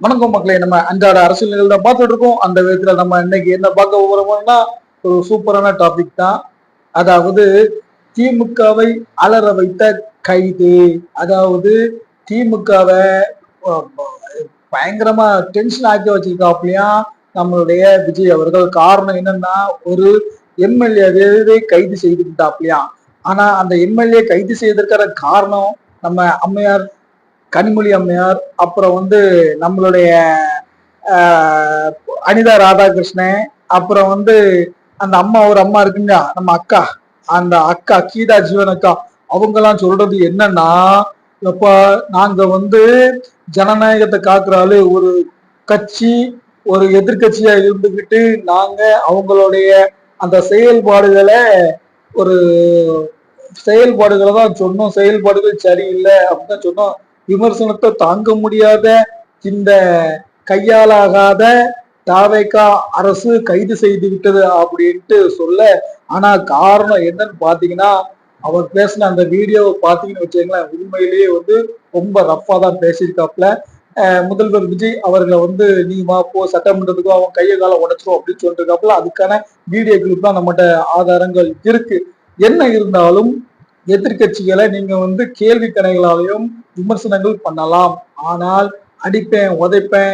வணக்கம் மக்களே. நம்ம அன்றாட அரசியல் நிகழ்வு தான் பார்த்துட்டு இருக்கோம். அந்த விதத்துல நம்ம இன்னைக்கு என்ன பார்க்க போறோம்னா ஒரு சூப்பரான டாபிக் தான். அதாவது திமுகவை அலற வைத்த கைது. அதாவது திமுகவை பயங்கரமா டென்ஷன் ஆக்கி வச்சிருக்காப்லயா நம்மளுடைய விஜய் அவர்கள். காரணம் என்னன்னா, ஒரு எம்எல்ஏ கைது செய்து விட்டாப்லயா. ஆனா அந்த எம்எல்ஏ கைது செய்திருக்கிற காரணம் நம்ம அம்மையார் கனிமொழி அம்மையார், அப்புறம் நம்மளுடைய அனிதா ராதாகிருஷ்ணன், அப்புறம் அந்த அம்மா ஒரு அம்மா இருக்குங்க நம்ம அக்கா, அந்த அக்கா கீதா ஜீவன் அக்கா, அவங்க எல்லாம் சொல்றது என்னன்னா, எப்ப நாங்க ஜனநாயகத்தை காக்குறாள் ஒரு கட்சி, ஒரு எதிர்கட்சியா இருந்துகிட்டு நாங்க அவங்களுடைய அந்த செயல்பாடுகளை தான் சொன்னோம். செயல்பாடுகள் சரியில்லை அப்படின்னு தான் சொன்னோம். விமர்சனத்தை தாங்க முடியாத இந்த கையாலாகாத தாவேகா அரசு கைது செய்து விட்டது அப்படின்ட்டு சொல்ல. ஆனா காரணம் என்னன்னு பாத்தீங்கன்னா, அவர் பேசின அந்த வீடியோவை பாத்தீங்கன்னு வச்சுங்களேன், உண்மையிலேயே ரொம்ப ரஃபா தான் பேசியிருக்காப்ல. முதல்வர் விஜய் அவர்களை நீ வா போ சட்டமன்றத்துக்கும் அவன் கையை கால உடைச்சிரும் அப்படின்னு சொல்லிட்டு இருக்காப்புல. அதுக்கான வீடியோ கிளிப் தான் நம்மகிட்ட ஆதாரங்கள் இருக்கு. என்ன இருந்தாலும் எதிர்கட்சிகளை நீங்க கேள்வி கணைகளாலையும் விமர்சனங்கள் பண்ணலாம். ஆனால் அடிப்பேன், உதைப்பேன்,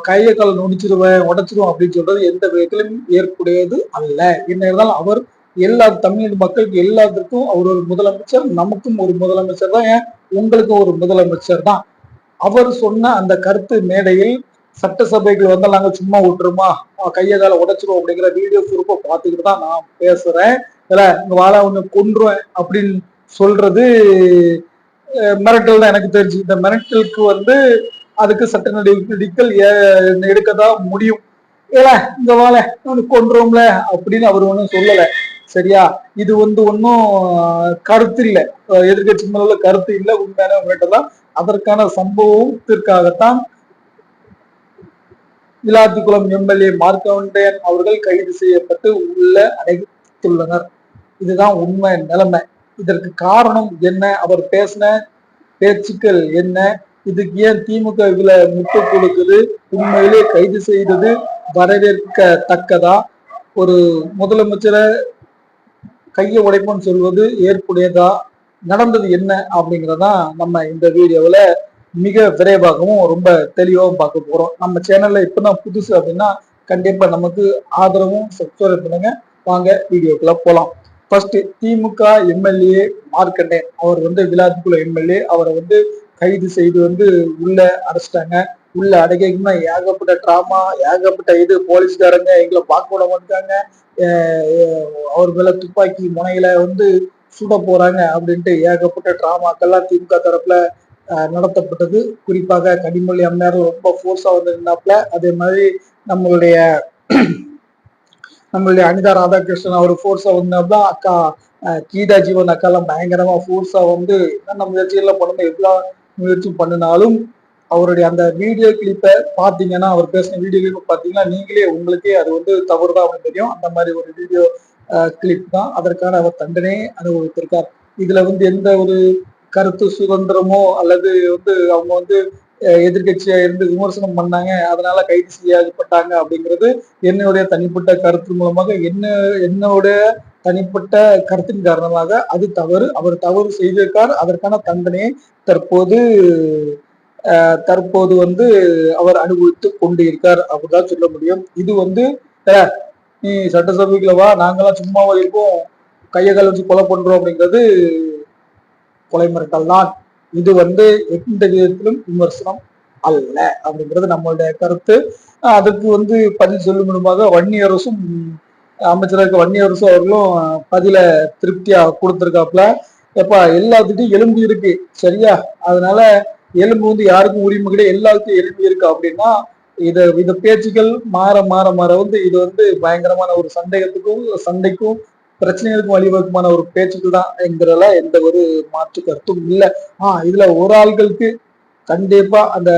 கையை கால நொடிச்சிருவேன், உடைச்சிருவேன் அப்படின்னு சொல்றது எந்த விதத்திலும் ஏற்புடையது அல்ல. என்ன இருந்தாலும் அவர் எல்லா தமிழ் மக்களுக்கு எல்லாத்துக்கும் அவர் ஒரு முதலமைச்சர், நமக்கும் ஒரு முதலமைச்சர் தான், ஏன் உங்களுக்கும் ஒரு முதலமைச்சர் தான். அவர் சொன்ன அந்த கருத்து மேடையில் சட்டசபைக்கு நாங்க சும்மா விட்டுருமா, கையை கால உடைச்சிரும் அப்படிங்கிற வீடியோ குரூப்பை பார்த்துக்கிட்டு தான் நான் பேசுறேன். இல்ல இங்க வாழ ஒண்ணு கொன்றுவேன் அப்படின்னு சொல்றது மிரட்டல் தான். எனக்கு தெரிஞ்சு இந்த மிரட்டலுக்கு அதுக்கு சட்ட நடவடிக்கைகள் எடுக்கதான் முடியும். ஏல இங்க வாழ கொன்றோம்ல அப்படின்னு அவர் ஒன்றும் சொல்லல. சரியா? இது ஒன்னும் கருத்து இல்லை, எதிர்கட்சி மேல கருத்து இல்லை, உண்மையான மிரட்டல் தான். அதற்கான சம்பவத்திற்காகத்தான் விளாத்திக்குளம் எம்எல்ஏ மார்க்கண்டேயன் அவர்கள் கைது செய்யப்பட்டு உள்ள அடைத்துள்ளனர். இதுதான் உண்மை நிலைமை. இதற்கு காரணம் என்ன? அவர் பேசின பேச்சுக்கள் என்ன? இதுக்கு ஏன் திமுக இதுல முட்டு கொடுக்குது? உண்மையிலே கைது செய்தது வரவேற்கத்தக்கதா? ஒரு முதலமைச்சரை கையை உடைப்புன்னு சொல்வது ஏற்புடையதா? நடந்தது என்ன அப்படிங்கிறதா நம்ம இந்த வீடியோவில் மிக விரைவாகவும் ரொம்ப தெளிவாகவும் பார்க்க போறோம். நம்ம சேனல்ல இப்பதான் புதுசு அப்படின்னா கண்டிப்பா நமக்கு ஆதரவும் சப்ஸ்கிரைப் பண்ணுங்க. வாங்க வீடியோக்குள்ள போலாம். ஃபர்ஸ்ட் திமுக எம்எல்ஏ மார்க்கண்டேயன் அவர் விளாத்திக்குளம் எம்எல்ஏ அவரை கைது செய்து உள்ள அடைச்சிட்டாங்க. உள்ள அடைக்கணும்னா ஏகப்பட்ட டிராமா, ஏகப்பட்ட இது, போலீஸ்காரங்க எங்களை பார்க்க விட மாட்டாங்க, அவர் மேல துப்பாக்கி முனையில சுட போறாங்க அப்படின்ட்டு ஏகப்பட்ட டிராமாக்கள்லாம் திமுக தரப்புல நடத்தப்பட்டது. குறிப்பாக கனிமொழி அம்மையார் ரொம்ப ஃபோர்ஸா நின்னாப்ல. அதே மாதிரி நம்மளுடைய அனிதா ராதாகிருஷ்ணன் அவர் ஃபோர்ஸா வந்தாப்ல. அக்கா கீதா ஜீவன் அக்கா எல்லாம் பயங்கரமா ஃபோர்ஸா என்னென்ன முயற்சிகள்லாம் பண்ணணும், எவ்வளோ முயற்சி பண்ணினாலும் அவருடைய அந்த வீடியோ கிளிப்பை பார்த்தீங்கன்னா, அவர் பேசின வீடியோ கிளிப்பை பார்த்தீங்கன்னா நீங்களே உங்களுக்கே அது தவறுதான் அப்படின்னு தெரியும். அந்த மாதிரி ஒரு வீடியோ கிளிப் தான். அதற்கான அவர் தண்டனையை அனுபவித்திருக்கார். இதுல எந்த ஒரு கருத்து சுதந்திரமோ அல்லது அவங்க எதிர்கட்சியா இருந்து விமர்சனம் பண்ணாங்க அதனால கைது செய்யப்பட்டாங்க அப்படிங்கிறது என்னுடைய தனிப்பட்ட கருத்து மூலமாக என்னுடைய தனிப்பட்ட கருத்தின் காரணமாக அது தவறு. அவர் தவறு செய்திருக்கார். அதற்கான தண்டனையை தற்போது அவர் அனுபவித்து கொண்டு இருக்கார் அப்படிதான் சொல்ல முடியும். இது நீ சட்டசபைக்குள்ள வா, நாங்கெல்லாம் சும்மாவா இருக்கோம், கையை கால் வச்சு கொலை பண்றோம் அப்படிங்கிறது கொலை மிரட்டல் தான். இது எந்த விதத்திலும் விமர்சனம் அல்ல அப்படிங்கிறது நம்மளுடைய கருத்து. அதுக்கு பதில் சொல்லும் மூலமாக வன்னியரசும் அமைச்சராக வன்னியரசும் அவர்களும் பதில திருப்தியா கொடுத்திருக்காப்புல. எப்பா எல்லாத்துட்டும் எலும்பு இருக்கு, சரியா? அதனால எலும்பு யாருக்கும் உரிமை கிடையாது, எல்லாருக்கும் எலும்பு இருக்கு அப்படின்னா இத பேச்சுக்கள் மாற மாற மாற இது பயங்கரமான ஒரு சண்டைக்கும் பிரச்சனைகளுக்கும் வழிவகுமான ஒரு பேச்சுக்கள் தான் என்கிறதுல எந்த ஒரு மாற்று கருத்தும் இல்லை. இதுல ஒரு ஆள்களுக்கு கண்டிப்பா அந்த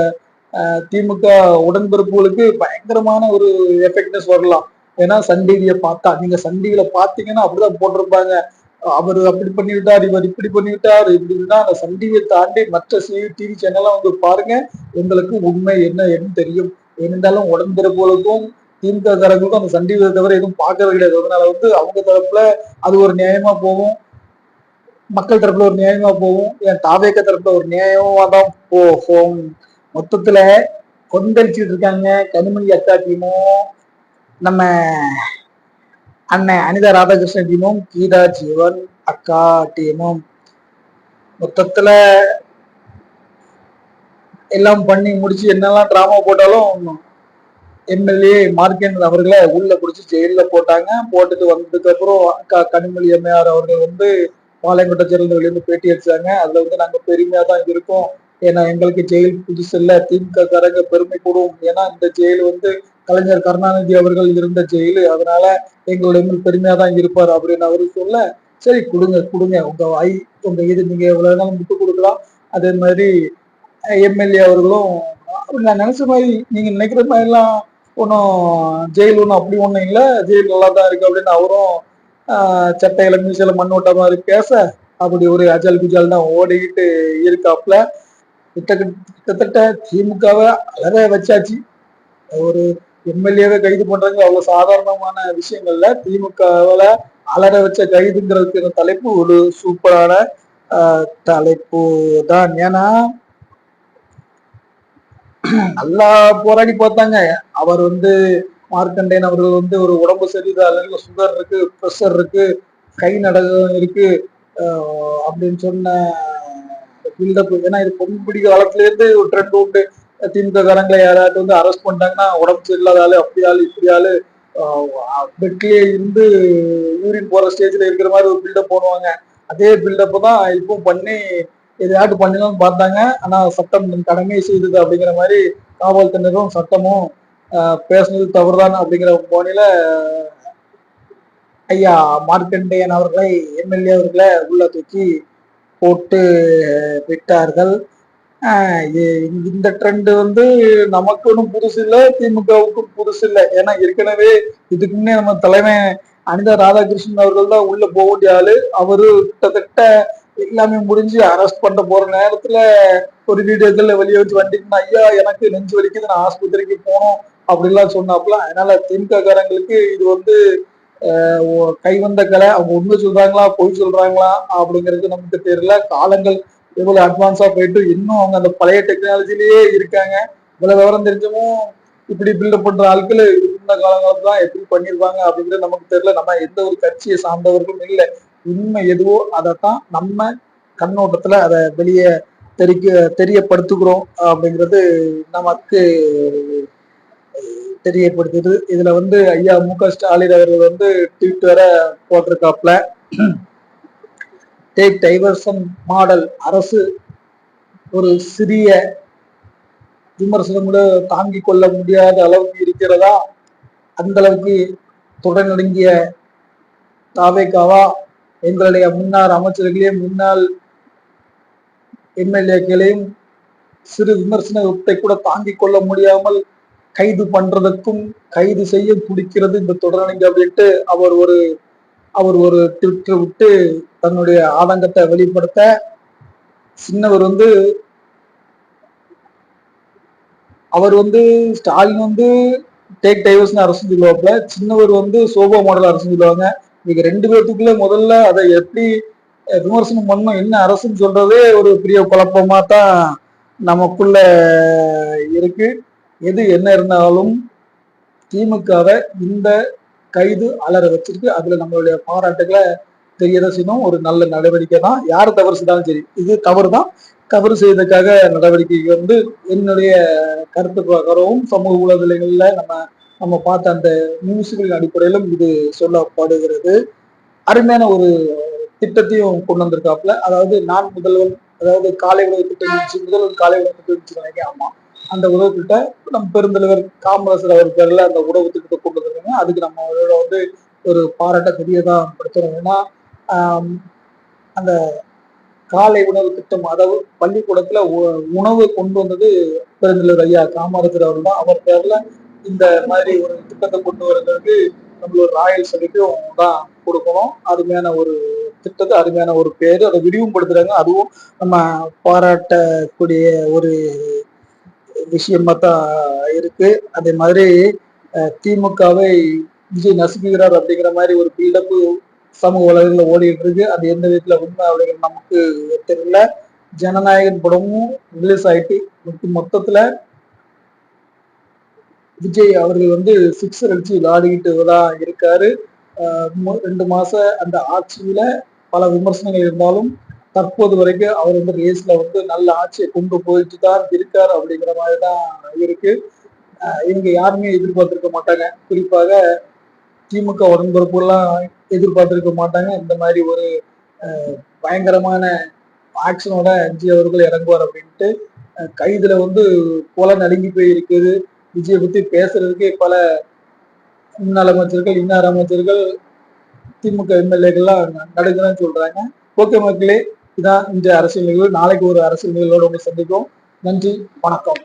திமுக உடன்பிறப்புகளுக்கு பயங்கரமான ஒரு எஃபெக்ட்னஸ் வரலாம். ஏன்னா சன் டிவியை பார்த்தா, நீங்க சன் டிவியில பாத்தீங்கன்னா அப்படிதான் போட்டிருப்பாங்க, அவர் அப்படி பண்ணிவிட்டார், இவர் இப்படி பண்ணிவிட்டார், இப்படின்னா அந்த சன் டிவியை தாண்டி மற்ற டிவி சேனல்லாம் வந்து பாருங்க, உங்களுக்கு உண்மை என்ன என்று தெரியும். ஏனென்றாலும் உடன்பிற போலுக்கும் திமுக காரங்களுக்கும் அந்த சன் டிவியை தவிர எதுவும் பார்க்கறது கிடையாது. அதனால வந்து அவங்க தரப்புல அது ஒரு நியாயமா போகும், மக்கள் தரப்புல ஒரு நியாயமா போகும், என் தாவேக்க தரப்புல ஒரு நியாயமா தான் போகும். மொத்தத்துல கொந்தளிச்சுட்டு இருக்காங்க கனிமொழி அக்கா டீமும், நம்ம அண்ணன் அனிதா ராதாகிருஷ்ணன் டீமும், கீதா ஜீவன் அக்கா டீமும். மொத்தத்துல எல்லாம் பண்ணி முடிச்சு என்னெல்லாம் டிராமா போட்டாலும் எம்எல்ஏ மார்க்கெண்ட் அவர்களை உள்ள பிடிச்சி ஜெயில போட்டாங்க. போட்டுட்டு வந்ததுக்கு அப்புறம் அக்கா கனிமொழி எம்ஏஆர் அவர்கள் வந்து பாளையங்கோட்டை சேர்ந்தவர்லேருந்து பேட்டி அடிச்சாங்க. அதுல வந்து நாங்க பெருமையா தான் இருக்கோம், ஏன்னா எங்களுக்கு ஜெயில் புதுசு இல்ல, திமுக காரங்க பெருமை கூடும், ஏன்னா இந்த ஜெயில் வந்து கலைஞர் கருணாநிதி அவர்கள் இருந்த ஜெயிலு, அதனால எங்களுடைய மேல் பெருமையா தான் இருப்பார் அப்படின்னு அவரு சொல்ல, சரி கொடுங்க கொடுங்க உங்க இது நீங்க எவ்வளவு நாளும் விட்டு கொடுக்கலாம். அதே மாதிரி எம்எல்ஏ அவர்களும் நான் நினைச்ச மாதிரி நீங்க நினைக்கிற மாதிரி எல்லாம் ஒன்றும் ஜெயில் ஒன்றும் அப்படி ஒன்றும் இல்லை, ஜெயில் நல்லா தான் இருக்கு அப்படின்னு அவரும் சட்டையில மீசையில மண்ணோட்ட மாதிரி பேச அப்படி ஒரு அஜால் குஜால் தான் ஓடிக்கிட்டு இருக்காப்புல. கிட்டத்தட்ட திமுகவை அலற வச்சாச்சு. ஒரு எம்எல்ஏவை கைது பண்றாங்க அவ்வளவு சாதாரணமான விஷயங்கள்ல திமுகவுல அலற வச்ச கைதுங்கிறதுக்கு தலைப்பு ஒரு சூப்பரான தலைப்பு தான். ஏன்னா நல்லா போராடி பார்த்தாங்க. அவர் வந்து மார்க்கண்டேயன் அவர்கள் வந்து ஒரு உடம்பு சரியில்லை, சுகர் இருக்கு, ப்ரெஷர் இருக்கு, கை நடகம் இருக்கு அப்படின்னு சொன்ன பில்டப். ஏன்னா இது பொன்பிடி காலத்துல இருந்து ஒரு ட்ரெண்ட் உண்டு, திமுக காரங்களை யாராவது வந்து அரெஸ்ட் பண்ணிட்டாங்கன்னா உடம்பு சரியில்லாத ஆளு, அப்படி ஆளு இப்படி ஆளு, பெட்லயே இருந்து யூரின் போற ஸ்டேஜ்ல இருக்கிற மாதிரி ஒரு பில்டப் போடுவாங்க. அதே பில்டப் தான் இப்போ பண்ணி எதையாட்டு பண்ணலாம்னு பார்த்தாங்க. ஆனா சட்டம் கடமையை செய்தது அப்படிங்கிற மாதிரி காவல்துறையினரும் சட்டமும் பேசுனது தவறுதான் அப்படிங்கிற போனில ஐயா மார்க்கண்டேயன் அவர்களை எம்எல்ஏ அவர்களை உள்ள தூக்கி போட்டு விட்டார்கள். இந்த ட்ரெண்ட் வந்து நமக்கு ஒன்றும் புதுசு இல்லை, திமுகவுக்கும் புதுசு இல்லை. ஏன்னா ஏற்கனவே இதுக்கு முன்னே நம்ம தலைமை அனிதா ராதாகிருஷ்ணன் அவர்கள் தான் உள்ள போக வேண்டிய ஆளு. அவரு கிட்டத்தட்ட எல்லாமே முடிஞ்சு அரெஸ்ட் பண்ண போற நேரத்துல ஒரு வீடியோக்கள்ல வெளியே வச்சு வண்டிக்கு ஐயா எனக்கு நெஞ்சு வலிக்குது, நான் ஆஸ்பத்திரிக்கு போனோம் அப்படிலாம் சொன்னாப்புல. அதனால திமுக காரங்களுக்கு இது வந்து கை வந்த கலை. அவங்க உண்மை சொல்றாங்களா பொய் சொல்றாங்களா அப்படிங்கிறது நமக்கு தெரியல. காலங்கள் எவ்வளவு அட்வான்ஸா போயிட்டு இன்னும் அவங்க அந்த பழைய டெக்னாலஜிலேயே இருக்காங்க. இவ்வளவு விவரம் தெரிஞ்சவும் இப்படி பில்டப் பண்ற ஆட்கள் இந்த காலங்காலத்துல தான் எப்படி பண்ணிருப்பாங்க அப்படிங்கிறது நமக்கு தெரியல. நம்ம எந்த ஒரு கட்சியை சார்ந்தவர்களும் இல்லை. உண்மை எதுவோ அதைத்தான் நம்ம கண்ணோட்டத்துல அதை வெளியே தெரியப்படுத்துகிறோம் அப்படிங்கிறது நமக்கு தெரியப்படுத்துது. இதுல வந்து ஐயா மு.க. ஸ்டாலின் அவர்கள் வந்து ட்விட்டரை போட்டிருக்காப்ல, டேக் டைவர்சன் மாடல் அரசு ஒரு சிறிய விமர்சனம் கூட தாங்கிக் கொள்ள முடியாத அளவுக்கு இருக்கிறதா, அந்த அளவுக்கு தொடர் நடுங்கிய தாவேகாவா, எங்களுடைய முன்னாள் அமைச்சர்களையும் முன்னாள் எம்எல்ஏக்களையும் சிறு விமர்சனத்தை கூட தாங்கிக் கொள்ள முடியாமல் கைது பண்றதுக்கும் கைது செய்ய துடிக்கிறது இந்த தொடரணிங்க அப்படின்ட்டு அவர் ஒரு ட்விட்டர் விட்டு தன்னுடைய ஆதங்கத்தை வெளிப்படுத்த, சின்னவர் வந்து அவர் வந்து ஸ்டாலின் வந்து டேக் டைவர்ஸ் அரசு சொல்லுவாப்புல, சின்னவர் வந்து சோபா மாடல் அரசு சொல்லுவாங்க. இவங்க ரெண்டு பேர்த்துக்குள்ள முதல்ல அதை எப்படி விமர்சனம் பண்ணும், என்ன அரசுன்னு சொல்றதே ஒரு பெரிய குழப்பமா தான் நமக்குள்ள இருக்கு. எது என்ன இருந்தாலும் திமுகவை இந்த கைது அலற வச்சிருக்கு. அதுல நம்மளுடைய பாராட்டுகளை தெரியதான் செய்யணும். ஒரு நல்ல நடவடிக்கை தான். யார் தவறு செய்தாலும் சரி, இது தவறு தான். தவறு செய்ததுக்காக நடவடிக்கை வந்து என்னுடைய கருத்து பிரகாரமும் சமூக ஊடகங்கள்ல நம்ம பார்த்த அந்த நியூஸ்களின் அடிப்படையிலும் இது சொல்லப்படுகிறது. அருமையான ஒரு திட்டத்தையும் கொண்டு வந்திருக்காப்புல. அதாவது நான் முதல்வன், அதாவது காலை உணவு திட்டம் இருந்துச்சு, முதல்வர் காலை உணவு திட்டம் இருந்துச்சு நினைக்கிறேன். ஆமா, அந்த உணவு திட்டம் நம்ம பெருந்தலைவர் காமராசர் அவர் பேர்ல அந்த உணவு திட்டத்தை கொண்டு வந்திருக்காங்க. அதுக்கு நம்ம வந்து ஒரு பாராட்ட தெரியதான் படுத்துறோம். ஏன்னா அந்த காலை உணவு திட்டம், அதாவது பள்ளிக்கூடத்துல உணவு கொண்டு வந்தது பெருந்தலைவர் ஐயா காமராஜர் அவர் தான். அவர் பேர்ல இந்த மாதிரி ஒரு திட்டத்தை கொண்டு வர்றதுக்கு நம்மளோட ராயல் சலுகையும் தான் கொடுக்கணும். அருமையான ஒரு திட்டத்தை அருமையான ஒரு பேரு, அதை விரிவுபடுத்துறாங்க. அதுவும் நம்ம பாராட்டக்கூடிய ஒரு விஷயமா தான் இருக்கு. அதே மாதிரி திமுகவை விஜய் நசுக்குகிறார் அப்படிங்கிற மாதிரி ஒரு பில்டப் சமூக வலைதளத்துல ஓடிட்டு இருக்கு. அது எந்த விதத்துல உண்மை அப்படிங்கிறது நமக்கு தெரியல. ஜனநாயகன் படமும் ரிலீஸ் ஆயிட்டு மொத்தத்துல விஜய் அவர்கள் வந்து சிக்ஸர் அடிச்சு விளையாடிக்கிட்டு தான் இருக்காரு. 2 மாச அந்த ஆட்சியில பல விமர்சனங்கள் இருந்தாலும் தற்போது வரைக்கும் அவர் வந்து ரேஸ்ல வந்து நல்ல ஆட்சியை கொண்டு போயிட்டு தான் இருக்காரு அப்படிங்கிற மாதிரி தான் இருக்கு. இவங்க யாருமே எதிர்பார்த்திருக்க மாட்டாங்க. குறிப்பாக திமுக உடன்பிறப்புலாம் எதிர்பார்த்திருக்க மாட்டாங்க. இந்த மாதிரி ஒரு பயங்கரமான ஆக்ஷனோட விஜய் அவர்கள் இறங்குவார் அப்படின்ட்டு. கைதுல வந்து கொலை நடுங்கி போய் இருக்குது. விஜய் பத்தி பேசுறதுக்கே பல முன்னாள் அமைச்சர்கள், இன்னார் அமைச்சர்கள், திமுக எம்எல்ஏக்கள்லாம் நடுங்கன்னு சொல்றாங்க. ஓகே மக்களே, இதான் இந்த அரசியல் நிகழ்வு. நாளைக்கு ஒரு அரசியல் நிகழ்வோடு உங்களை சந்திக்கும். நன்றி, வணக்கம்.